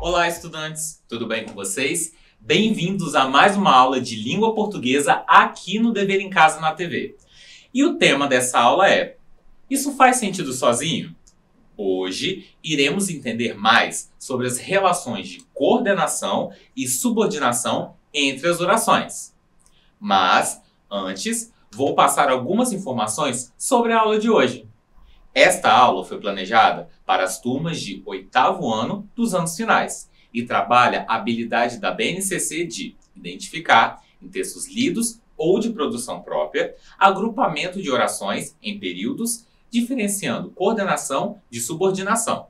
Olá, estudantes! Tudo bem com vocês? Bem-vindos a mais uma aula de língua portuguesa aqui no Dever em Casa na TV. E o tema dessa aula é: isso faz sentido sozinho? Hoje iremos entender mais sobre as relações de coordenação e subordinação entre as orações. Mas, antes, vou passar algumas informações sobre a aula de hoje. Esta aula foi planejada para as turmas de 8º ano dos anos finais e trabalha a habilidade da BNCC de identificar, em textos lidos ou de produção própria, agrupamento de orações em períodos, diferenciando coordenação de subordinação.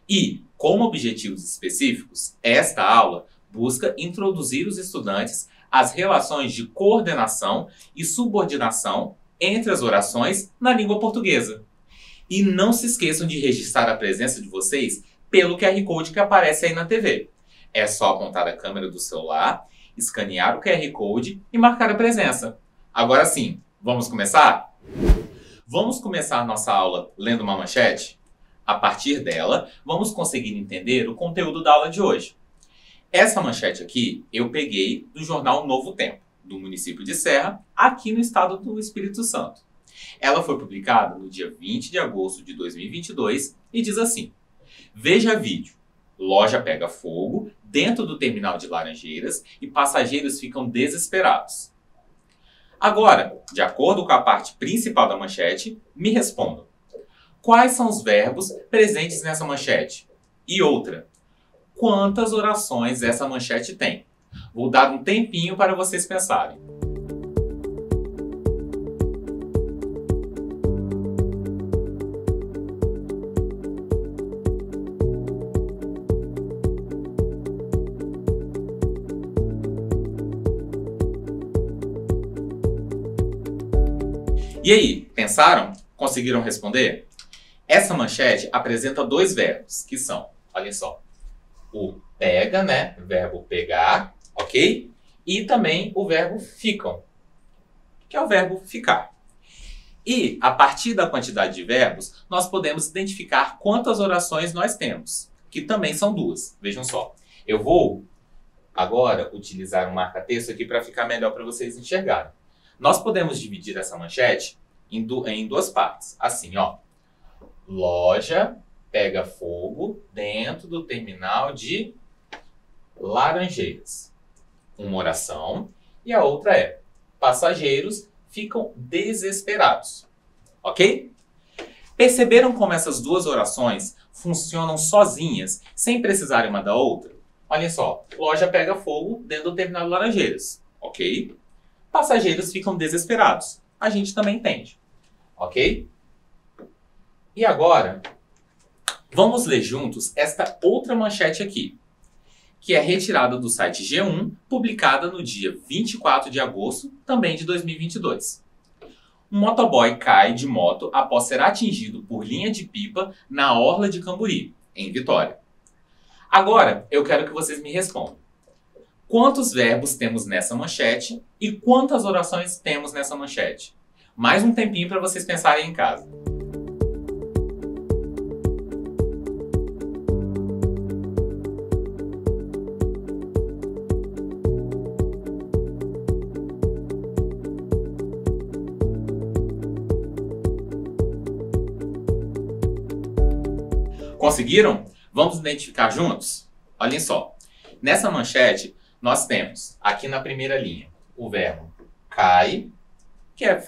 E, como objetivos específicos, esta aula busca introduzir os estudantes às relações de coordenação e subordinação entre as orações na língua portuguesa. E não se esqueçam de registrar a presença de vocês pelo QR Code que aparece aí na TV. É só apontar a câmera do celular, escanear o QR Code e marcar a presença. Agora sim, vamos começar? Vamos começar nossa aula lendo uma manchete? A partir dela, vamos conseguir entender o conteúdo da aula de hoje. Essa manchete aqui eu peguei do jornal Novo Tempo, do município de Serra, aqui no estado do Espírito Santo. Ela foi publicada no dia 20 de agosto de 2022 e diz assim: veja vídeo. Loja pega fogo dentro do terminal de Laranjeiras e passageiros ficam desesperados. Agora, de acordo com a parte principal da manchete, me respondam. Quais são os verbos presentes nessa manchete? E outra, quantas orações essa manchete tem? Vou dar um tempinho para vocês pensarem. E aí, pensaram? Conseguiram responder? Essa manchete apresenta dois verbos, que são, olha só, o pega, né? Verbo pegar, ok? E também o verbo ficam, que é o verbo ficar. E, a partir da quantidade de verbos, nós podemos identificar quantas orações nós temos, que também são duas. Vejam só, eu vou agora utilizar um marca-texto aqui para ficar melhor para vocês enxergarem. Nós podemos dividir essa manchete em duas partes. Assim, ó. Loja pega fogo dentro do terminal de Laranjeiras. Uma oração. E a outra é: passageiros ficam desesperados. Ok? Perceberam como essas duas orações funcionam sozinhas, sem precisarem uma da outra? Olhem só. Loja pega fogo dentro do terminal de Laranjeiras. Ok? Passageiros ficam desesperados. A gente também entende. Ok? E agora, vamos ler juntos esta outra manchete aqui, que é retirada do site G1, publicada no dia 24 de agosto, também de 2022. Um motoboy cai de moto após ser atingido por linha de pipa na orla de Camburi, em Vitória. Agora, eu quero que vocês me respondam. Quantos verbos temos nessa manchete e quantas orações temos nessa manchete? Mais um tempinho para vocês pensarem em casa. Conseguiram? Vamos identificar juntos? Olhem só. Nessa manchete, nós temos, aqui na primeira linha, o verbo cai, que é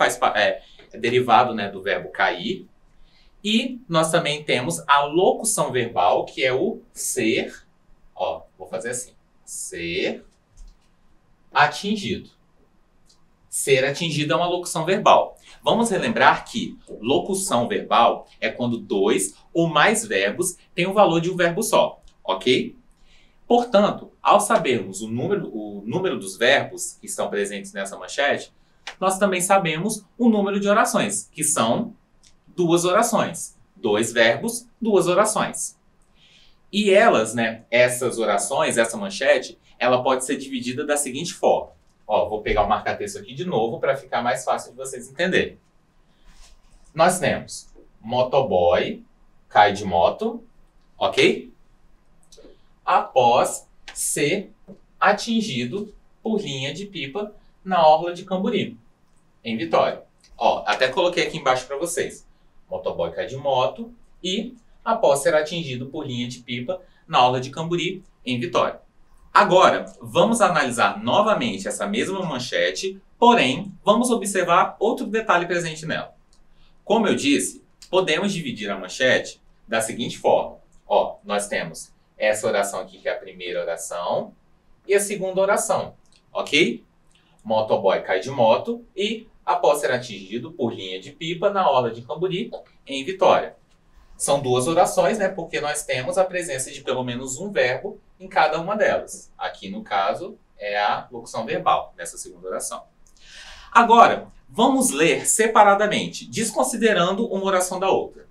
derivado, né, do verbo cair. E nós também temos a locução verbal, que é o ser. Ó, vou fazer assim. Ser atingido. Ser atingido é uma locução verbal. Vamos relembrar que locução verbal é quando dois ou mais verbos têm o valor de um verbo só, ok? Portanto, ao sabermos o número dos verbos que estão presentes nessa manchete, nós também sabemos o número de orações, que são 2 orações. 2 verbos, 2 orações. E elas, né, essas orações, essa manchete, ela pode ser dividida da seguinte forma. Ó, vou pegar o marca-texto aqui de novo para ficar mais fácil de vocês entenderem. Nós temos motoboy cai de moto, ok? Após ser atingido por linha de pipa na orla de Camburi, em Vitória. Ó, até coloquei aqui embaixo para vocês. Motoboy cai de moto e após ser atingido por linha de pipa na orla de Camburi, em Vitória. Agora, vamos analisar novamente essa mesma manchete, porém, vamos observar outro detalhe presente nela. Como eu disse, podemos dividir a manchete da seguinte forma. Ó, nós temos essa oração aqui, que é a primeira oração, e a segunda oração, ok? Motoboy cai de moto e após ser atingido por linha de pipa na orla de Camburi, em Vitória. São duas orações, né? Porque nós temos a presença de pelo menos um verbo em cada uma delas. Aqui, no caso, é a locução verbal, nessa segunda oração. Agora, vamos ler separadamente, desconsiderando uma oração da outra.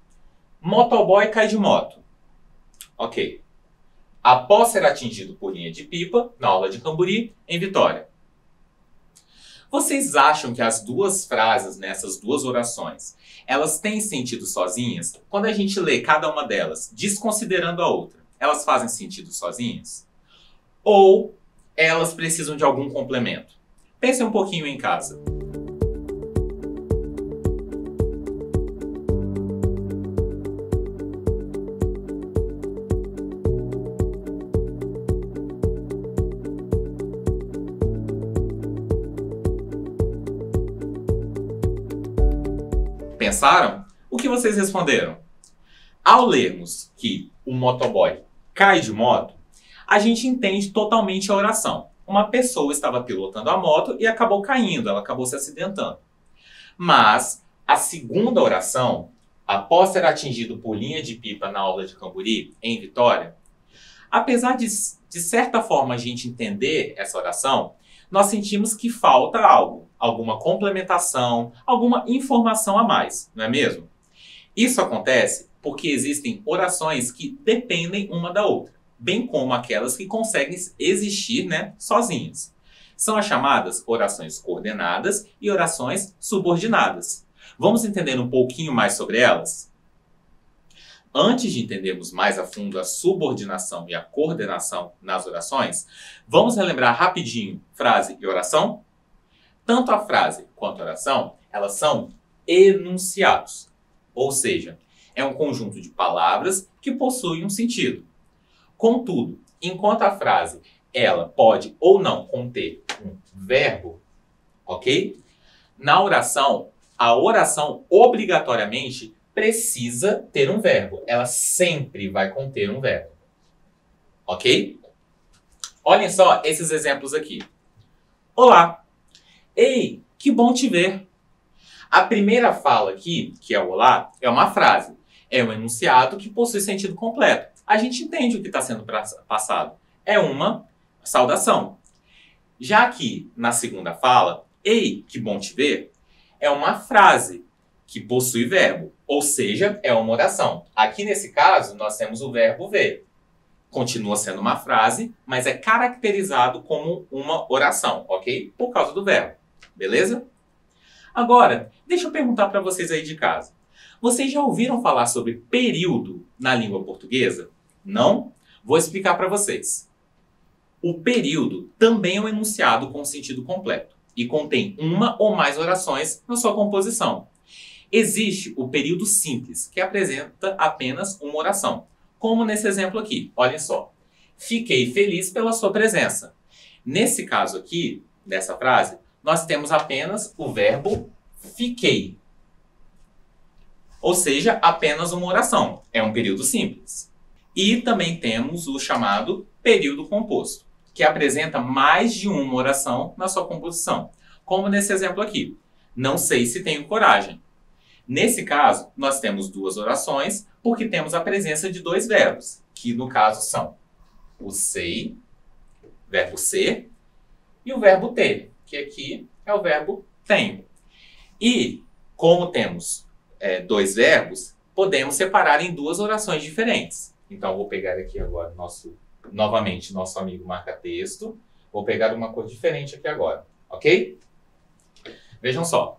Motoboy cai de moto. Ok. Após ser atingido por linha de pipa, na orla de Camburi, em Vitória. Vocês acham que as duas frases nessas duas orações, elas têm sentido sozinhas? Quando a gente lê cada uma delas, desconsiderando a outra, elas fazem sentido sozinhas? Ou elas precisam de algum complemento? Pense um pouquinho em casa. Pensaram? O que vocês responderam? Ao lermos que o motoboy cai de moto, a gente entende totalmente a oração. Uma pessoa estava pilotando a moto e acabou caindo, ela acabou se acidentando. Mas a segunda oração, após ser atingido por linha de pipa na orla de Camburi, em Vitória, apesar de certa forma a gente entender essa oração, nós sentimos que falta algo, alguma complementação, alguma informação a mais, não é mesmo? Isso acontece porque existem orações que dependem uma da outra, bem como aquelas que conseguem existir, né, sozinhas. São as chamadas orações coordenadas e orações subordinadas. Vamos entender um pouquinho mais sobre elas? Antes de entendermos mais a fundo a subordinação e a coordenação nas orações, vamos relembrar rapidinho frase e oração? Tanto a frase quanto a oração, elas são enunciados. Ou seja, é um conjunto de palavras que possuem um sentido. Contudo, enquanto a frase ela pode ou não conter um verbo, ok? Na oração, a oração obrigatoriamente precisa ter um verbo. Ela sempre vai conter um verbo. Ok? Olhem só esses exemplos aqui. Olá! Ei, que bom te ver! A primeira fala aqui, que é o olá, é uma frase. É um enunciado que possui sentido completo. A gente entende o que está sendo passado. É uma saudação. Já aqui, na segunda fala, ei, que bom te ver, é uma frase que possui verbo, ou seja, é uma oração. Aqui nesse caso, nós temos o verbo ver. Continua sendo uma frase, mas é caracterizado como uma oração, ok? Por causa do verbo, beleza? Agora, deixa eu perguntar para vocês aí de casa. Vocês já ouviram falar sobre período na língua portuguesa? Não? Vou explicar para vocês. O período também é um enunciado com sentido completo e contém uma ou mais orações na sua composição. Existe o período simples, que apresenta apenas uma oração, como nesse exemplo aqui. Olhem só. Fiquei feliz pela sua presença. Nesse caso aqui, nessa frase, nós temos apenas o verbo fiquei. Ou seja, apenas uma oração. É um período simples. E também temos o chamado período composto, que apresenta mais de uma oração na sua composição. Como nesse exemplo aqui. Não sei se tenho coragem. Nesse caso, nós temos duas orações, porque temos a presença de dois verbos, que no caso são o sei, verbo ser, e o verbo ter, que aqui é o verbo tenho. E, como temos dois verbos, podemos separar em duas orações diferentes. Então, vou pegar aqui agora novamente nosso amigo marca-texto. Vou pegar uma cor diferente aqui agora, ok? Vejam só.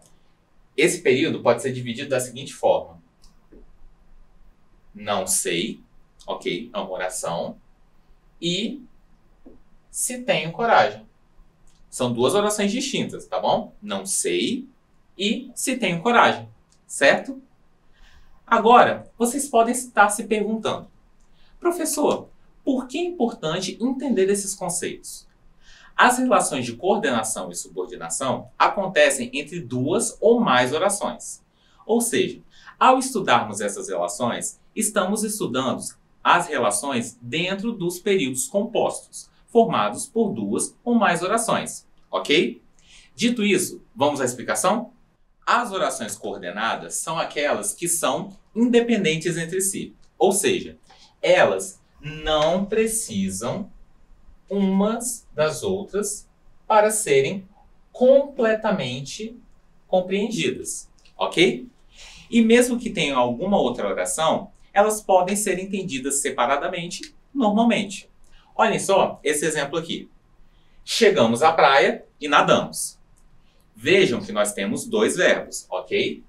Esse período pode ser dividido da seguinte forma. Não sei, ok? É uma oração. E se tenho coragem. São duas orações distintas, tá bom? Não sei e se tenho coragem, certo? Agora, vocês podem estar se perguntando, professor, por que é importante entender esses conceitos? As relações de coordenação e subordinação acontecem entre duas ou mais orações. Ou seja, ao estudarmos essas relações, estamos estudando as relações dentro dos períodos compostos, formados por duas ou mais orações, ok? Dito isso, vamos à explicação? As orações coordenadas são aquelas que são independentes entre si, ou seja, elas não precisam umas das outras para serem completamente compreendidas, ok? E mesmo que tenham alguma outra oração, elas podem ser entendidas separadamente, normalmente. Olhem só esse exemplo aqui. Chegamos à praia e nadamos. Vejam que nós temos dois verbos, ok?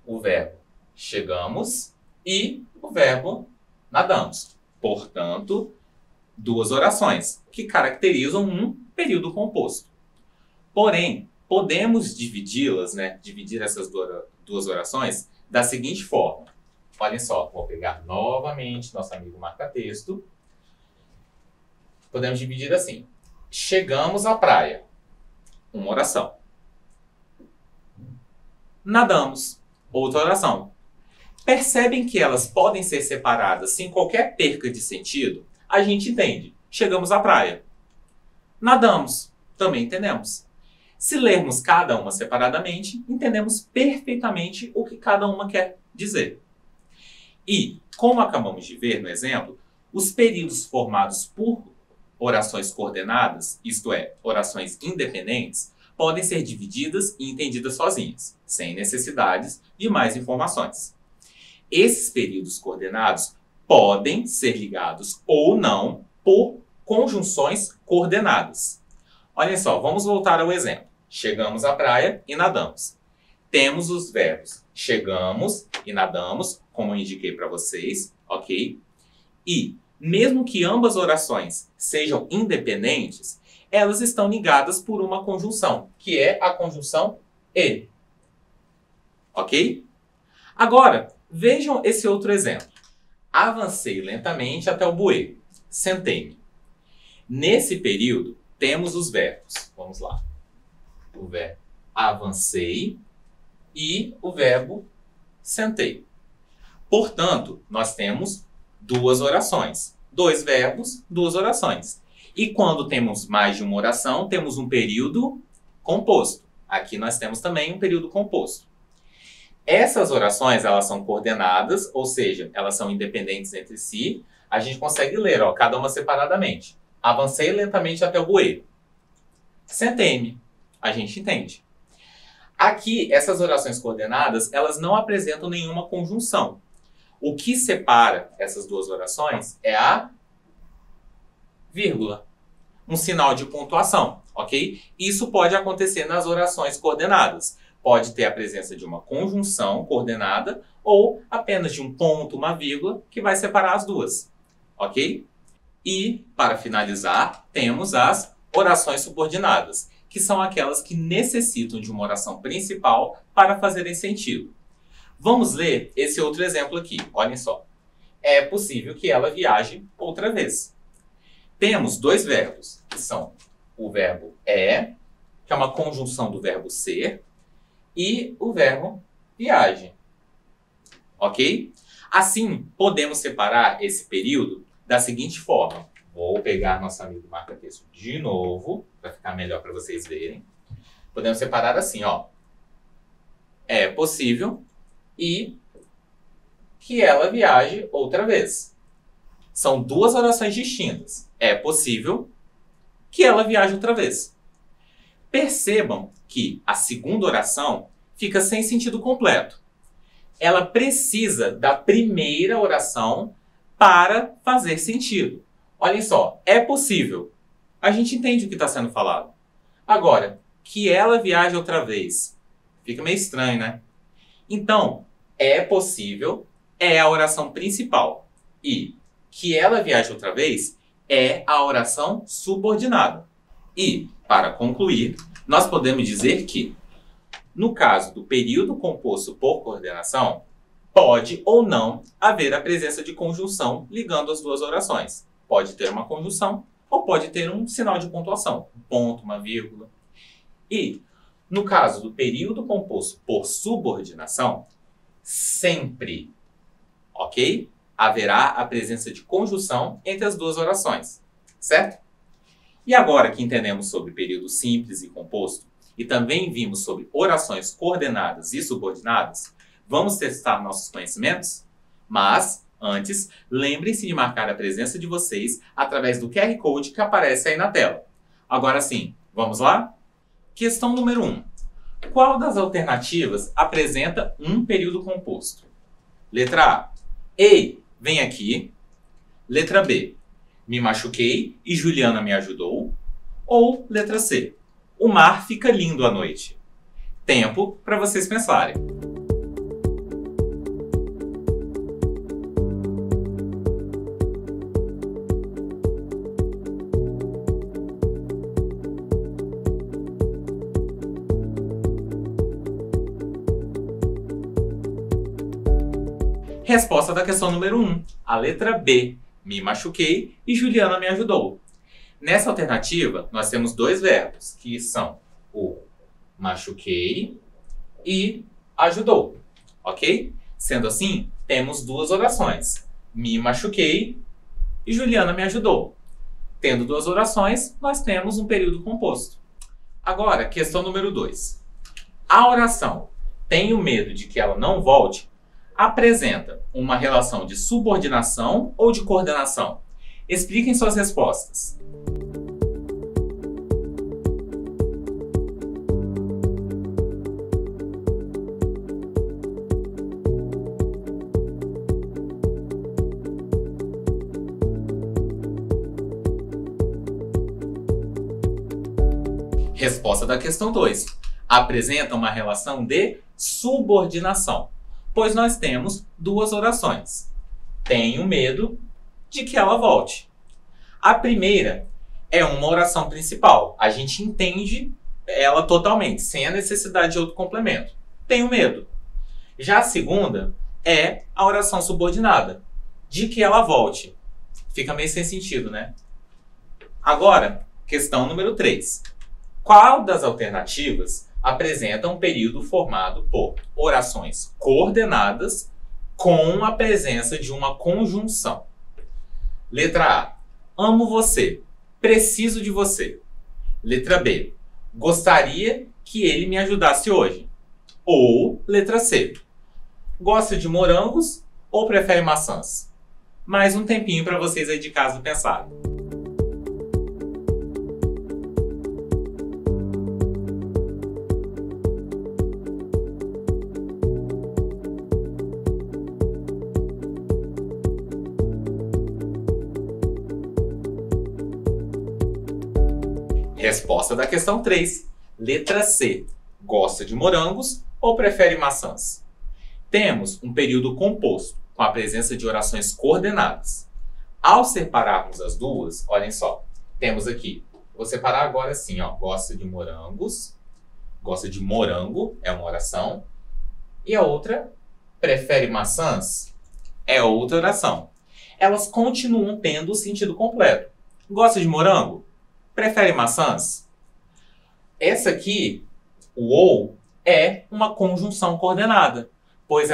O verbo chegamos e o verbo nadamos. Portanto, duas orações que caracterizam um período composto. Porém, podemos dividi-las, dividir essas duas orações da seguinte forma. Olhem só, vou pegar novamente nosso amigo marca-texto. Podemos dividir assim. Chegamos à praia. Uma oração. Nadamos. Outra oração. Percebem que elas podem ser separadas sem qualquer perca de sentido? A gente entende. Chegamos à praia. Nadamos. Também entendemos. Se lermos cada uma separadamente, entendemos perfeitamente o que cada uma quer dizer. E, como acabamos de ver no exemplo, os períodos formados por orações coordenadas, isto é, orações independentes, podem ser divididas e entendidas sozinhas, sem necessidades de mais informações. Esses períodos coordenados podem ser ligados ou não por conjunções coordenadas. Olhem só, vamos voltar ao exemplo. Chegamos à praia e nadamos. Temos os verbos chegamos e nadamos, como eu indiquei para vocês, ok? E, mesmo que ambas orações sejam independentes, elas estão ligadas por uma conjunção, que é a conjunção e. Ok? Agora, vejam esse outro exemplo. Avancei lentamente até o bueiro. Sentei-me. Nesse período, temos os verbos. Vamos lá. O verbo avancei e o verbo sentei. Portanto, nós temos duas orações. Dois verbos, duas orações. E quando temos mais de uma oração, temos um período composto. Aqui nós temos também um período composto. Essas orações, elas são coordenadas, ou seja, elas são independentes entre si. A gente consegue ler, cada uma separadamente. Avancei lentamente até o bueiro. Sentei-me. A gente entende. Aqui, essas orações coordenadas, elas não apresentam nenhuma conjunção. O que separa essas duas orações é a vírgula. Um sinal de pontuação, ok? Isso pode acontecer nas orações coordenadas. Pode ter a presença de uma conjunção coordenada ou apenas de um ponto, uma vírgula, que vai separar as duas, ok? E, para finalizar, temos as orações subordinadas, que são aquelas que necessitam de uma oração principal para fazerem sentido. Vamos ler esse outro exemplo aqui. Olhem só. É possível que ela viaje outra vez. Temos dois verbos, que são o verbo é, que é uma conjunção do verbo ser, e o verbo viaje. Ok? Assim, podemos separar esse período da seguinte forma. Vou pegar nosso amigo marca-texto de novo, para ficar melhor para vocês verem. Podemos separar assim, É possível e que ela viaje outra vez. São duas orações distintas. É possível que ela viaje outra vez. Percebam que a segunda oração fica sem sentido completo. Ela precisa da primeira oração para fazer sentido. Olhem só, é possível. A gente entende o que está sendo falado. Agora, que ela viaje outra vez. Fica meio estranho, né? Então, é possível é a oração principal. E que ela viaje outra vez é a oração subordinada. E, para concluir, nós podemos dizer que, no caso do período composto por coordenação, pode ou não haver a presença de conjunção ligando as duas orações. Pode ter uma conjunção ou pode ter um sinal de pontuação, um ponto, uma vírgula. E, no caso do período composto por subordinação, sempre, ok? Haverá a presença de conjunção entre as duas orações, certo? E agora que entendemos sobre período simples e composto, e também vimos sobre orações coordenadas e subordinadas, vamos testar nossos conhecimentos? Mas, antes, lembrem-se de marcar a presença de vocês através do QR Code que aparece aí na tela. Agora sim, vamos lá? Questão número 1. Qual das alternativas apresenta um período composto? Letra A. Ei, vem aqui. Letra B. Me machuquei e Juliana me ajudou. Ou letra C. O mar fica lindo à noite. Tempo para vocês pensarem. Resposta da questão número 1. A letra B. Me machuquei e Juliana me ajudou. Nessa alternativa, nós temos dois verbos, que são o machuquei e ajudou. Ok? Sendo assim, temos duas orações. Me machuquei e Juliana me ajudou. Tendo duas orações, nós temos um período composto. Agora, questão número 2. A oração tenho medo de que ela não volte apresenta uma relação de subordinação ou de coordenação? Expliquem suas respostas. Resposta da questão 2. Apresenta uma relação de subordinação, pois nós temos duas orações. Tenho medo de que ela volte. A primeira é uma oração principal. A gente entende ela totalmente, sem a necessidade de outro complemento. Tenho medo. Já a segunda é a oração subordinada. De que ela volte. Fica meio sem sentido, né? Agora, questão número 3. Qual das alternativas apresenta um período formado por orações coordenadas com a presença de uma conjunção? Letra A. Amo você. Preciso de você. Letra B. Gostaria que ele me ajudasse hoje. Ou letra C. Gosta de morangos ou prefere maçãs? Mais um tempinho para vocês aí de casa pensarem. Resposta da questão 3. Letra C. Gosta de morangos ou prefere maçãs? Temos um período composto, com a presença de orações coordenadas. Ao separarmos as duas, olhem só, temos aqui, vou separar agora assim, ó, gosta de morangos, gosta de morango, é uma oração, e a outra, prefere maçãs, é outra oração. Elas continuam tendo o sentido completo. Gosta de morango? Prefere maçãs? Essa aqui, o ou, é uma conjunção coordenada, pois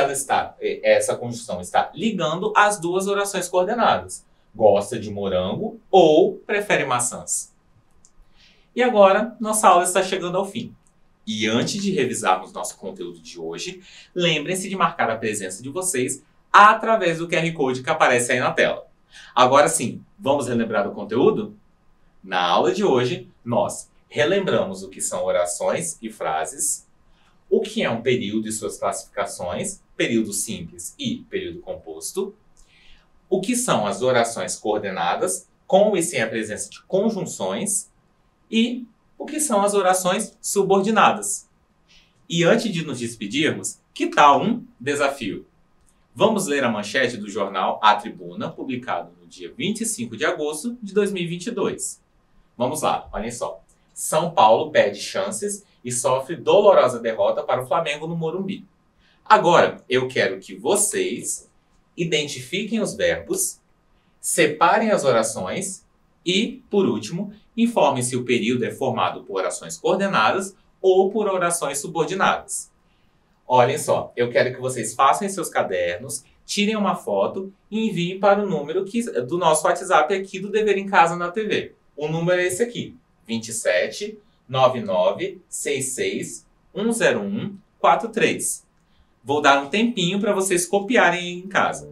essa conjunção está ligando as duas orações coordenadas. Gosta de morango ou prefere maçãs? E agora, nossa aula está chegando ao fim. E antes de revisarmos nosso conteúdo de hoje, lembrem-se de marcar a presença de vocês através do QR Code que aparece aí na tela. Agora sim, vamos relembrar o conteúdo? Na aula de hoje, nós relembramos o que são orações e frases, o que é um período e suas classificações, período simples e período composto, o que são as orações coordenadas, com e sem a presença de conjunções, e o que são as orações subordinadas. E antes de nos despedirmos, que tal um desafio? Vamos ler a manchete do jornal A Tribuna, publicado no dia 25 de agosto de 2022. Vamos lá, olhem só. São Paulo perde chances e sofre dolorosa derrota para o Flamengo no Morumbi. Agora, eu quero que vocês identifiquem os verbos, separem as orações e, por último, informem se o período é formado por orações coordenadas ou por orações subordinadas. Olhem só, eu quero que vocês façam em seus cadernos, tirem uma foto e enviem para o número do nosso WhatsApp aqui do Dever em Casa na TV. O número é esse aqui, 27 99 66 101 43. Vou dar um tempinho para vocês copiarem em casa.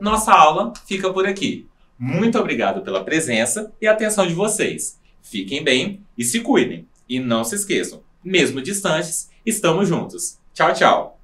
Nossa aula fica por aqui. Muito obrigado pela presença e atenção de vocês. Fiquem bem e se cuidem. E não se esqueçam, mesmo distantes, estamos juntos. Tchau, tchau!